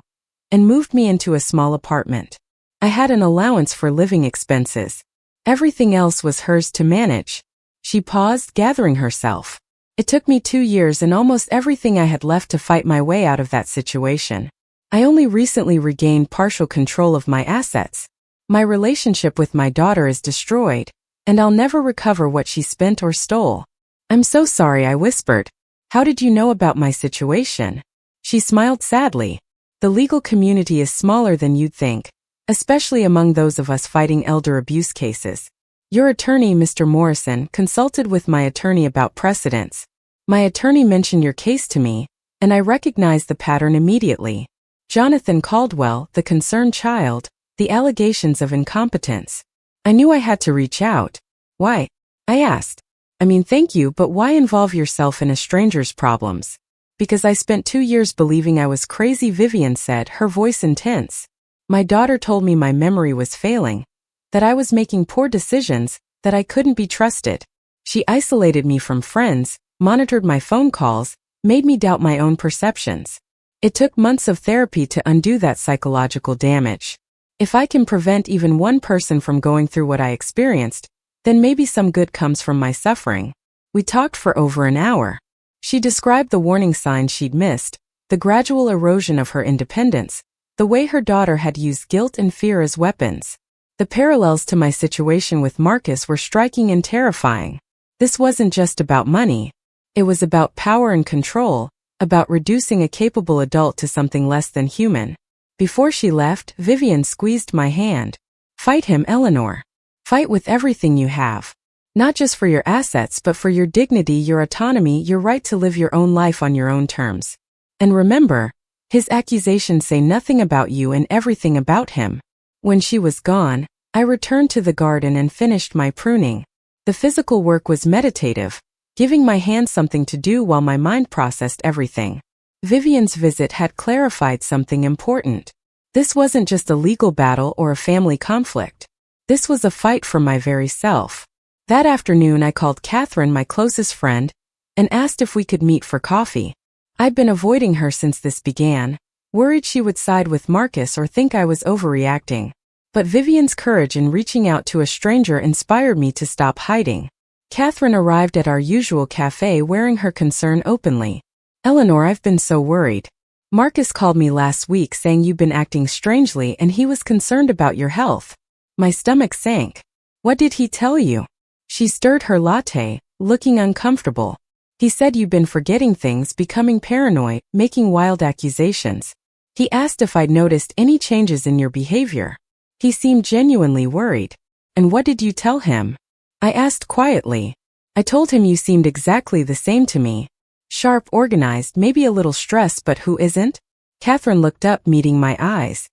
[SPEAKER 1] and moved me into a small apartment. I had an allowance for living expenses. Everything else was hers to manage." She paused, gathering herself. "It took me 2 years and almost everything I had left to fight my way out of that situation. I only recently regained partial control of my assets. My relationship with my daughter is destroyed, and I'll never recover what she spent or stole." "I'm so sorry," I whispered. "How did you know about my situation?" She smiled sadly. "The legal community is smaller than you'd think, especially among those of us fighting elder abuse cases. Your attorney, Mr. Morrison, consulted with my attorney about precedents. My attorney mentioned your case to me, and I recognized the pattern immediately. Jonathan Caldwell, the concerned child, the allegations of incompetence. I knew I had to reach out." "Why?" I asked. "I mean, thank you, but why involve yourself in a stranger's problems?" "Because I spent 2 years believing I was crazy," Vivian said, her voice intense. "My daughter told me my memory was failing, that I was making poor decisions, that I couldn't be trusted. She isolated me from friends, monitored my phone calls, made me doubt my own perceptions. It took months of therapy to undo that psychological damage. If I can prevent even one person from going through what I experienced, then maybe some good comes from my suffering." We talked for over an hour. She described the warning signs she'd missed, the gradual erosion of her independence, the way her daughter had used guilt and fear as weapons. The parallels to my situation with Marcus were striking and terrifying. This wasn't just about money. It was about power and control, about reducing a capable adult to something less than human. Before she left, Vivian squeezed my hand. "Fight him, Eleanor. Fight with everything you have. Not just for your assets, but for your dignity, your autonomy, your right to live your own life on your own terms. And remember, his accusations say nothing about you and everything about him." When she was gone, I returned to the garden and finished my pruning. The physical work was meditative, giving my hands something to do while my mind processed everything. Vivian's visit had clarified something important. This wasn't just a legal battle or a family conflict. This was a fight for my very self. That afternoon I called Catherine, my closest friend, and asked if we could meet for coffee. I'd been avoiding her since this began, worried she would side with Marcus or think I was overreacting. But Vivian's courage in reaching out to a stranger inspired me to stop hiding. Catherine arrived at our usual cafe wearing her concern openly. "Eleanor, I've been so worried. Marcus called me last week saying you've been acting strangely and he was concerned about your health. My stomach sank. What did he tell you? She stirred her latte, looking uncomfortable. He said you've been forgetting things, becoming paranoid, making wild accusations. He asked if I'd noticed any changes in your behavior. He seemed genuinely worried. And what did you tell him? I asked quietly. I told him you seemed exactly the same to me. Sharp, organized, maybe a little stressed, but who isn't? Catherine looked up, meeting my eyes.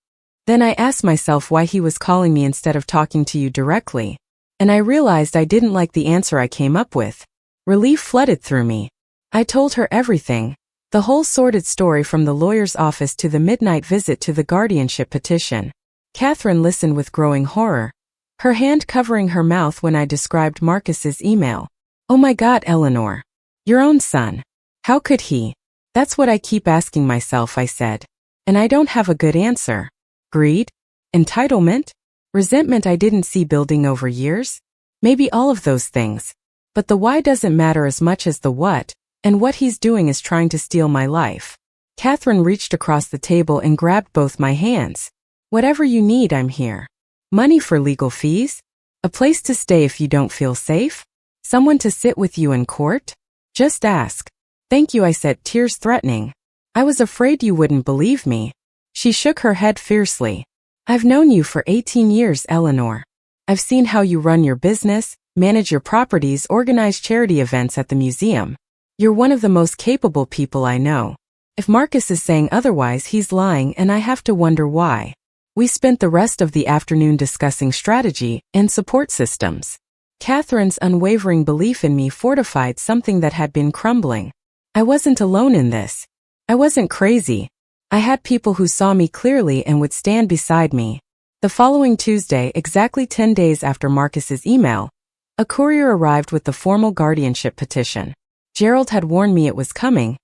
[SPEAKER 1] Then I asked myself why he was calling me instead of talking to you directly. And I realized I didn't like the answer I came up with. Relief flooded through me. I told her everything. The whole sordid story, from the lawyer's office to the midnight visit to the guardianship petition. Catherine listened with growing horror, her hand covering her mouth when I described Marcus's email. Oh my God, Eleanor. Your own son. How could he? That's what I keep asking myself, I said. And I don't have a good answer. Greed? Entitlement? Resentment I didn't see building over years? Maybe all of those things. But the why doesn't matter as much as the what, and what he's doing is trying to steal my life. Catherine reached across the table and grabbed both my hands. Whatever you need, I'm here. Money for legal fees? A place to stay if you don't feel safe? Someone to sit with you in court? Just ask. Thank you, I said, tears threatening. I was afraid you wouldn't believe me. She shook her head fiercely. I've known you for 18 years, Eleanor. I've seen how you run your business, manage your properties, organize charity events at the museum. You're one of the most capable people I know. If Marcus is saying otherwise, he's lying, and I have to wonder why. We spent the rest of the afternoon discussing strategy and support systems. Catherine's unwavering belief in me fortified something that had been crumbling. I wasn't alone in this. I wasn't crazy. I had people who saw me clearly and would stand beside me. The following Tuesday, exactly 10 days after Marcus's email, a courier arrived with the formal guardianship petition. Gerald had warned me it was coming,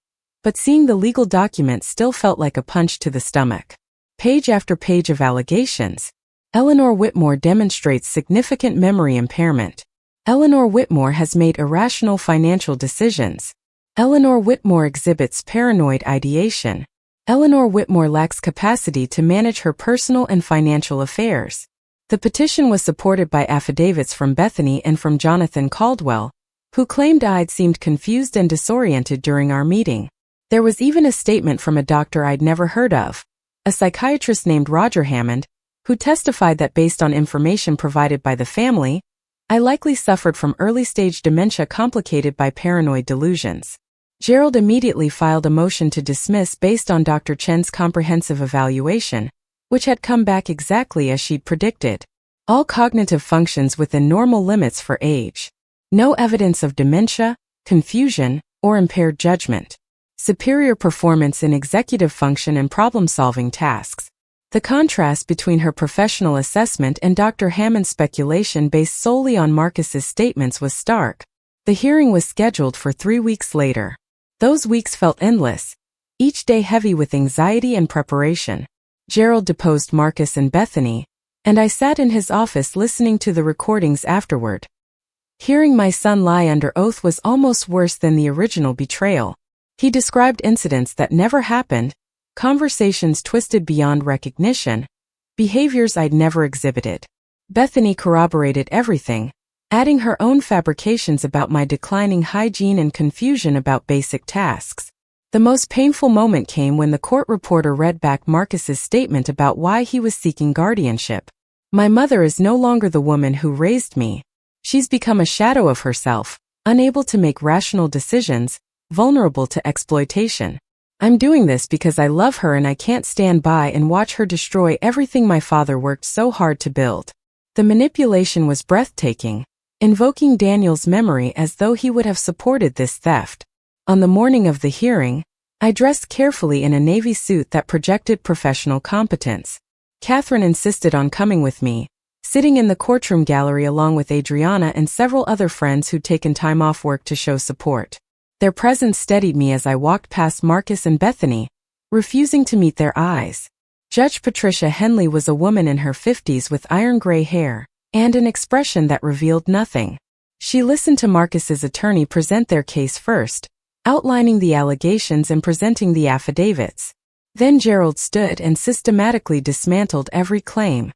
[SPEAKER 1] but seeing the legal document still felt like a punch to the stomach. Page after page of allegations. Eleanor Whitmore demonstrates significant memory impairment. Eleanor Whitmore has made irrational financial decisions. Eleanor Whitmore exhibits paranoid ideation. Eleanor Whitmore lacks capacity to manage her personal and financial affairs. The petition was supported by affidavits from Bethany and from Jonathan Caldwell, who claimed I'd seemed confused and disoriented during our meeting. There was even a statement from a doctor I'd never heard of, a psychiatrist named Roger Hammond, who testified that based on information provided by the family, I likely suffered from early-stage dementia complicated by paranoid delusions. Gerald immediately filed a motion to dismiss based on Dr. Chen's comprehensive evaluation, which had come back exactly as she'd predicted. All cognitive functions within normal limits for age. No evidence of dementia, confusion, or impaired judgment. Superior performance in executive function and problem-solving tasks. The contrast between her professional assessment and Dr. Hammond's speculation based solely on Marcus's statements was stark. The hearing was scheduled for 3 weeks later. Those weeks felt endless, each day heavy with anxiety and preparation. Gerald deposed Marcus and Bethany, and I sat in his office listening to the recordings afterward. Hearing my son lie under oath was almost worse than the original betrayal. He described incidents that never happened, conversations twisted beyond recognition, behaviors I'd never exhibited. Bethany corroborated everything, adding her own fabrications about my declining hygiene and confusion about basic tasks. The most painful moment came when the court reporter read back Marcus's statement about why he was seeking guardianship. My mother is no longer the woman who raised me. She's become a shadow of herself, unable to make rational decisions, vulnerable to exploitation. I'm doing this because I love her and I can't stand by and watch her destroy everything my father worked so hard to build. The manipulation was breathtaking, invoking Daniel's memory as though he would have supported this theft. On the morning of the hearing, I dressed carefully in a navy suit that projected professional competence. Catherine insisted on coming with me, sitting in the courtroom gallery along with Adriana and several other friends who'd taken time off work to show support. Their presence steadied me as I walked past Marcus and Bethany, refusing to meet their eyes. Judge Patricia Henley was a woman in her 50s with iron gray hair and an expression that revealed nothing. She listened to Marcus's attorney present their case first, outlining the allegations and presenting the affidavits. Then Gerald stood and systematically dismantled every claim.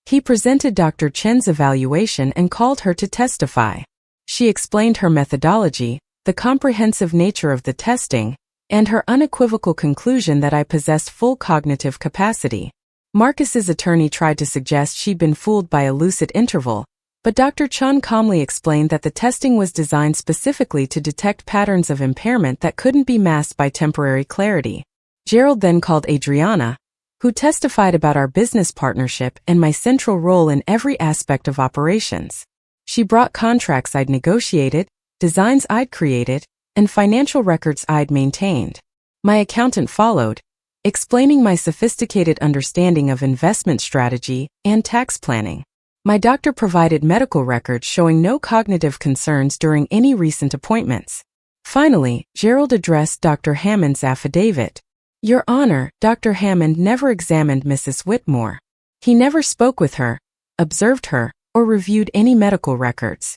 [SPEAKER 1] He presented Dr. Chen's evaluation and called her to testify. She explained her methodology, the comprehensive nature of the testing, and her unequivocal conclusion that I possessed full cognitive capacity. Marcus's attorney tried to suggest she'd been fooled by a lucid interval, but Dr. Chen calmly explained that the testing was designed specifically to detect patterns of impairment that couldn't be masked by temporary clarity. Gerald then called Adriana, who testified about our business partnership and my central role in every aspect of operations. She brought contracts I'd negotiated, designs I'd created, and financial records I'd maintained. My accountant followed, explaining my sophisticated understanding of investment strategy and tax planning. My doctor provided medical records showing no cognitive concerns during any recent appointments. Finally, Gerald addressed Dr. Hammond's affidavit. Your Honor, Dr. Hammond never examined Mrs. Whitmore. He never spoke with her, observed her, or reviewed any medical records.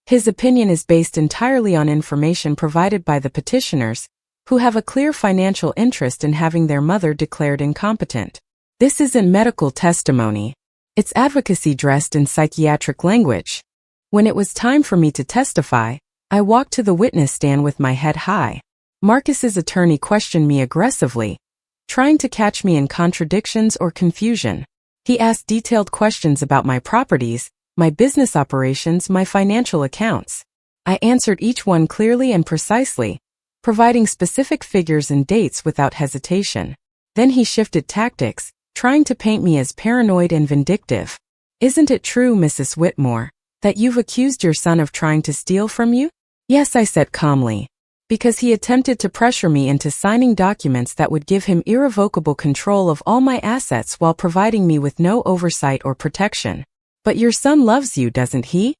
[SPEAKER 1] His opinion is based entirely on information provided by the petitioners, who have a clear financial interest in having their mother declared incompetent. This isn't medical testimony. It's advocacy dressed in psychiatric language. When it was time for me to testify, I walked to the witness stand with my head high. Marcus's attorney questioned me aggressively, trying to catch me in contradictions or confusion. He asked detailed questions about my properties, my business operations, my financial accounts. I answered each one clearly and precisely, providing specific figures and dates without hesitation. Then he shifted tactics, trying to paint me as paranoid and vindictive. Isn't it true, Mrs. Whitmore, that you've accused your son of trying to steal from you? Yes, I said calmly. Because he attempted to pressure me into signing documents that would give him irrevocable control of all my assets while providing me with no oversight or protection. But your son loves you, doesn't he?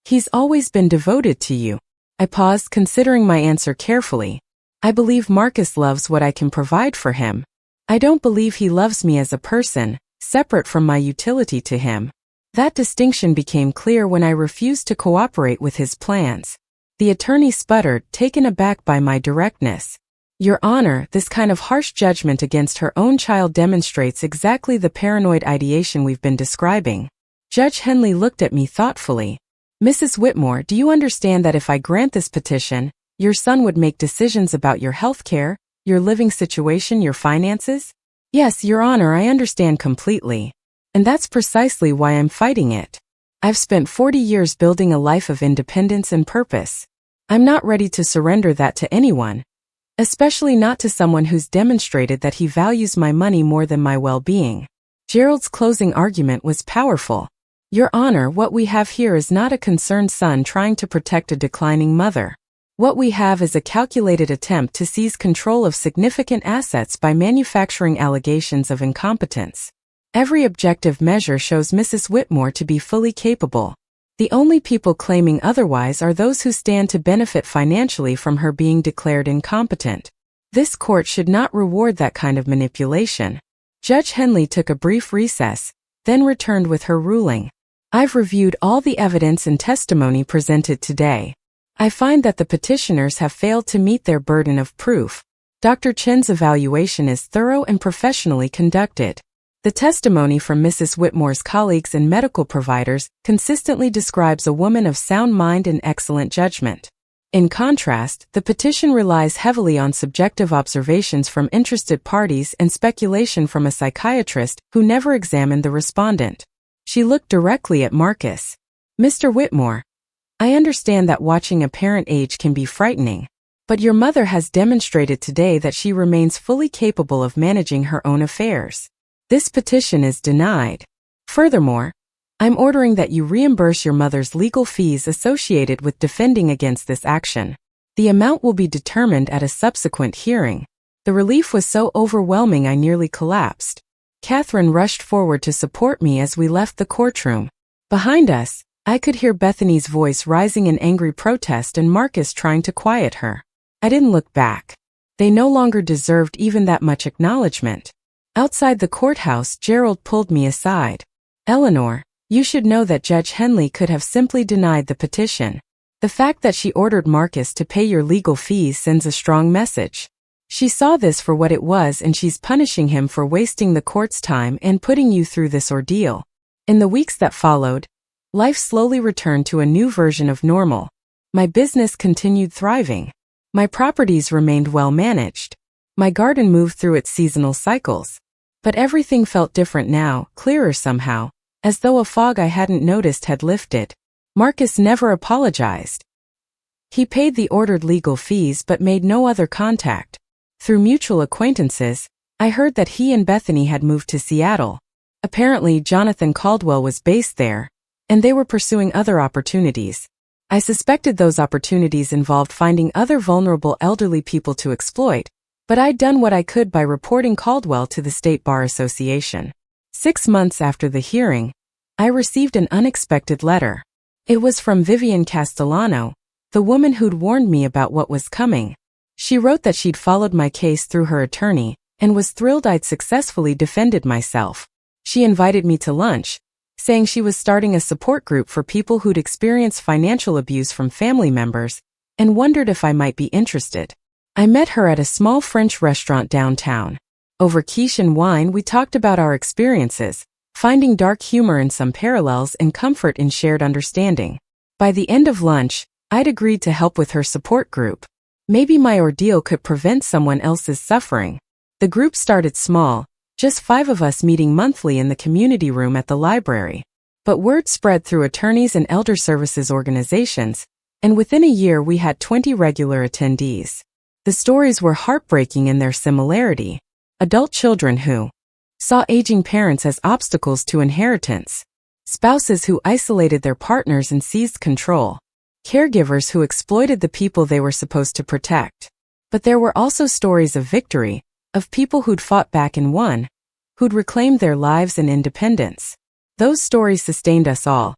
[SPEAKER 1] He's always been devoted to you. I paused, considering my answer carefully. I believe Marcus loves what I can provide for him. I don't believe he loves me as a person, separate from my utility to him. That distinction became clear when I refused to cooperate with his plans. The attorney sputtered, taken aback by my directness. Your Honor, this kind of harsh judgment against her own child demonstrates exactly the paranoid ideation we've been describing. Judge Henley looked at me thoughtfully. Mrs. Whitmore, do you understand that if I grant this petition, your son would make decisions about your health care, your living situation, your finances? Yes, Your Honor, I understand completely. And that's precisely why I'm fighting it. I've spent 40 years building a life of independence and purpose. I'm not ready to surrender that to anyone, especially not to someone who's demonstrated that he values my money more than my well-being. Gerald's closing argument was powerful. Your Honor, what we have here is not a concerned son trying to protect a declining mother. What we have is a calculated attempt to seize control of significant assets by manufacturing allegations of incompetence. Every objective measure shows Mrs. Whitmore to be fully capable. The only people claiming otherwise are those who stand to benefit financially from her being declared incompetent. This court should not reward that kind of manipulation. Judge Henley took a brief recess, then returned with her ruling. I've reviewed all the evidence and testimony presented today. I find that the petitioners have failed to meet their burden of proof. Dr. Chen's evaluation is thorough and professionally conducted. The testimony from Mrs. Whitmore's colleagues and medical providers consistently describes a woman of sound mind and excellent judgment. In contrast, the petition relies heavily on subjective observations from interested parties and speculation from a psychiatrist who never examined the respondent. She looked directly at Marcus. Mr. Whitmore, I understand that watching a parent age can be frightening, but your mother has demonstrated today that she remains fully capable of managing her own affairs. This petition is denied. Furthermore, I'm ordering that you reimburse your mother's legal fees associated with defending against this action. The amount will be determined at a subsequent hearing. The relief was so overwhelming I nearly collapsed. Catherine rushed forward to support me as we left the courtroom. Behind us, I could hear Bethany's voice rising in angry protest and Marcus trying to quiet her. I didn't look back. They no longer deserved even that much acknowledgement. Outside the courthouse, Gerald pulled me aside. Eleanor, you should know that Judge Henley could have simply denied the petition. The fact that she ordered Marcus to pay your legal fees sends a strong message. She saw this for what it was and she's punishing him for wasting the court's time and putting you through this ordeal. In the weeks that followed, life slowly returned to a new version of normal. My business continued thriving. My properties remained well managed. My garden moved through its seasonal cycles. But everything felt different now, clearer somehow, as though a fog I hadn't noticed had lifted. Marcus never apologized. He paid the ordered legal fees but made no other contact. Through mutual acquaintances, I heard that he and Bethany had moved to Seattle. Apparently, Jonathan Caldwell was based there, and they were pursuing other opportunities. I suspected those opportunities involved finding other vulnerable elderly people to exploit, but I'd done what I could by reporting Caldwell to the State Bar Association. 6 months after the hearing, I received an unexpected letter. It was from Vivian Castellano, the woman who'd warned me about what was coming. She wrote that she'd followed my case through her attorney and was thrilled I'd successfully defended myself. She invited me to lunch, saying she was starting a support group for people who'd experienced financial abuse from family members and wondered if I might be interested. I met her at a small French restaurant downtown. Over quiche and wine, we talked about our experiences, finding dark humor in some parallels and comfort in shared understanding. By the end of lunch, I'd agreed to help with her support group. Maybe my ordeal could prevent someone else's suffering. The group started small, just 5 of us meeting monthly in the community room at the library. But word spread through attorneys and elder services organizations, and within a year we had 20 regular attendees. The stories were heartbreaking in their similarity. Adult children who saw aging parents as obstacles to inheritance, spouses who isolated their partners and seized control, caregivers who exploited the people they were supposed to protect. But there were also stories of victory, of people who'd fought back and won, who'd reclaimed their lives and independence. Those stories sustained us all,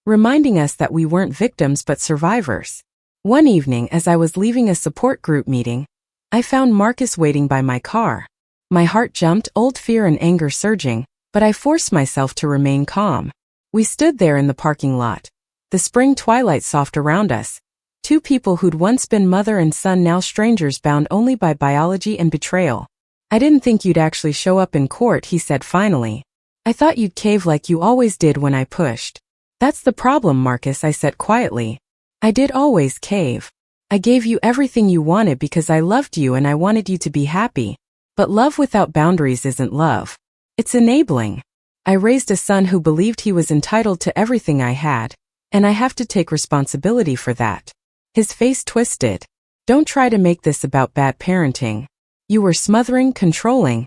[SPEAKER 1] reminding us that we weren't victims but survivors. One evening, as I was leaving a support group meeting, I found Marcus waiting by my car. My heart jumped, old fear and anger surging, but I forced myself to remain calm. We stood there in the parking lot, the spring twilight soft around us. 2 people who'd once been mother and son, now strangers bound only by biology and betrayal. I didn't think you'd actually show up in court, he said finally. I thought you'd cave like you always did when I pushed. That's the problem, Marcus, I said quietly. I did always cave. I gave you everything you wanted because I loved you and I wanted you to be happy. But love without boundaries isn't love. It's enabling. I raised a son who believed he was entitled to everything I had, and I have to take responsibility for that. His face twisted. Don't try to make this about bad parenting. You were smothering, controlling,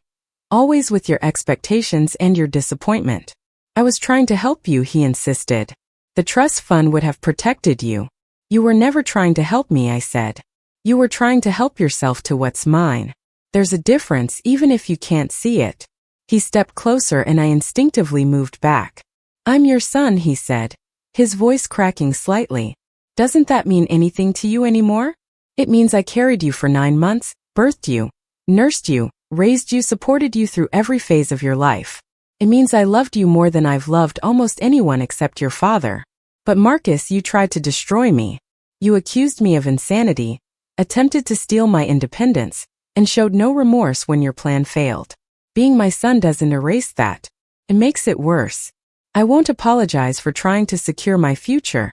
[SPEAKER 1] always with your expectations and your disappointment. I was trying to help you, he insisted. The trust fund would have protected you. You were never trying to help me, I said. You were trying to help yourself to what's mine. There's a difference even if you can't see it. He stepped closer and I instinctively moved back. I'm your son, he said, his voice cracking slightly. Doesn't that mean anything to you anymore? It means I carried you for 9 months, birthed you, nursed you, raised you, supported you through every phase of your life. It means I loved you more than I've loved almost anyone except your father. But Marcus, you tried to destroy me. You accused me of insanity, attempted to steal my independence, and showed no remorse when your plan failed. Being my son doesn't erase that. It makes it worse. I won't apologize for trying to secure my future,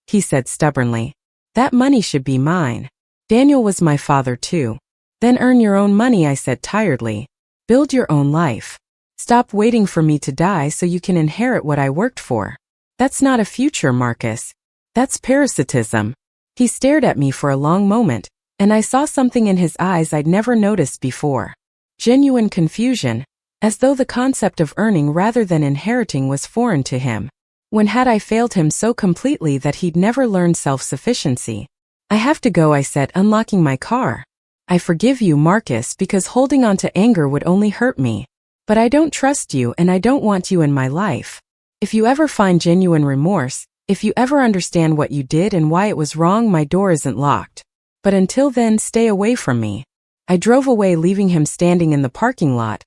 [SPEAKER 1] he said stubbornly. That money should be mine. Daniel was my father too. Then earn your own money, I said tiredly. Build your own life. Stop waiting for me to die so you can inherit what I worked for. That's not a future, Marcus. That's parasitism. He stared at me for a long moment, and I saw something in his eyes I'd never noticed before. Genuine confusion, as though the concept of earning rather than inheriting was foreign to him. When had I failed him so completely that he'd never learned self-sufficiency? I have to go, I said, unlocking my car. I forgive you, Marcus, because holding on to anger would only hurt me. But I don't trust you and I don't want you in my life. If you ever find genuine remorse, if you ever understand what you did and why it was wrong, my door isn't locked. But until then, stay away from me. I drove away, leaving him standing in the parking lot,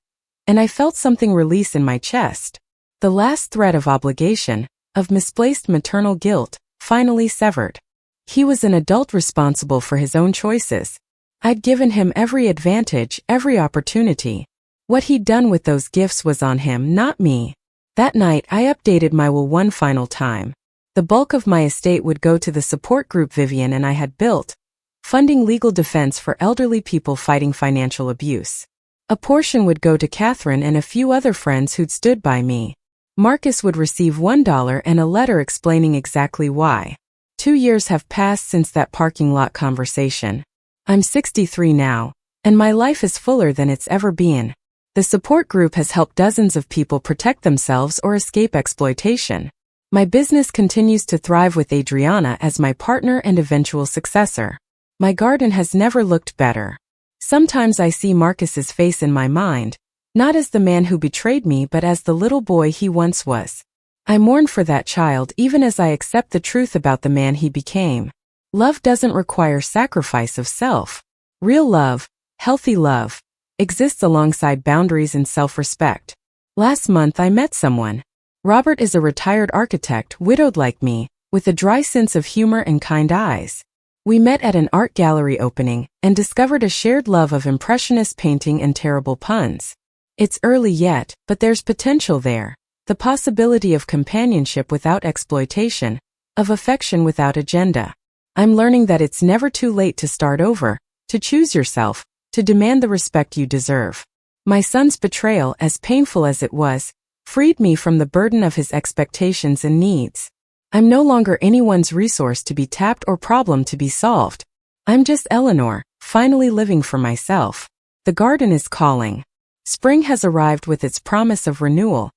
[SPEAKER 1] and I felt something release in my chest. The last thread of obligation, of misplaced maternal guilt, finally severed. He was an adult responsible for his own choices. I'd given him every advantage, every opportunity. What he'd done with those gifts was on him, not me. That night, I updated my will one final time. The bulk of my estate would go to the support group Vivian and I had built, funding legal defense for elderly people fighting financial abuse. A portion would go to Catherine and a few other friends who'd stood by me. Marcus would receive $1 and a letter explaining exactly why. 2 years have passed since that parking lot conversation. I'm 63 now, and my life is fuller than it's ever been. The support group has helped dozens of people protect themselves or escape exploitation. My business continues to thrive with Adriana as my partner and eventual successor. My garden has never looked better. Sometimes I see Marcus's face in my mind, not as the man who betrayed me but as the little boy he once was. I mourn for that child even as I accept the truth about the man he became. Love doesn't require sacrifice of self. Real love, healthy love, exists alongside boundaries and self-respect. Last month I met someone. Robert is a retired architect, widowed like me, with a dry sense of humor and kind eyes. We met at an art gallery opening and discovered a shared love of impressionist painting and terrible puns. It's early yet, but there's potential there. The possibility of companionship without exploitation, of affection without agenda. I'm learning that it's never too late to start over, to choose yourself, to demand the respect you deserve. My son's betrayal, as painful as it was, freed me from the burden of his expectations and needs. I'm no longer anyone's resource to be tapped or problem to be solved. I'm just Eleanor, finally living for myself. The garden is calling. Spring has arrived with its promise of renewal,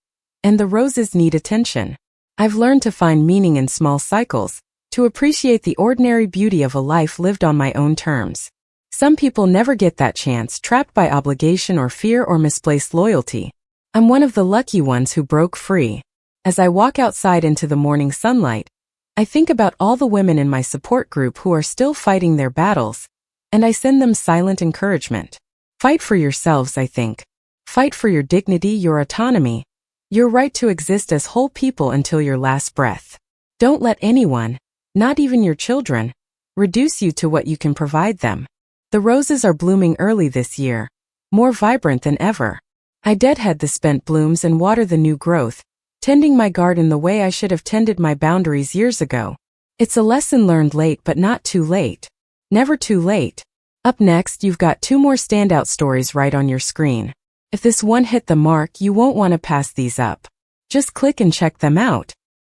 [SPEAKER 1] and the roses need attention. I've learned to find meaning in small cycles, to appreciate the ordinary beauty of a life lived on my own terms. Some people never get that chance, trapped by obligation or fear or misplaced loyalty. I'm one of the lucky ones who broke free. As I walk outside into the morning sunlight, I think about all the women in my support group who are still fighting their battles, and I send them silent encouragement. Fight for yourselves, I think. Fight for your dignity, your autonomy, your right to exist as whole people until your last breath. Don't let anyone, not even your children, reduce you to what you can provide them. The roses are blooming early this year, more vibrant than ever. I deadhead the spent blooms and water the new growth, tending my garden the way I should have tended my boundaries years ago. It's a lesson learned late but not too late. Never too late. Up next, you've got 2 more standout stories right on your screen. If this one hit the mark, you won't want to pass these up. Just click and check them out.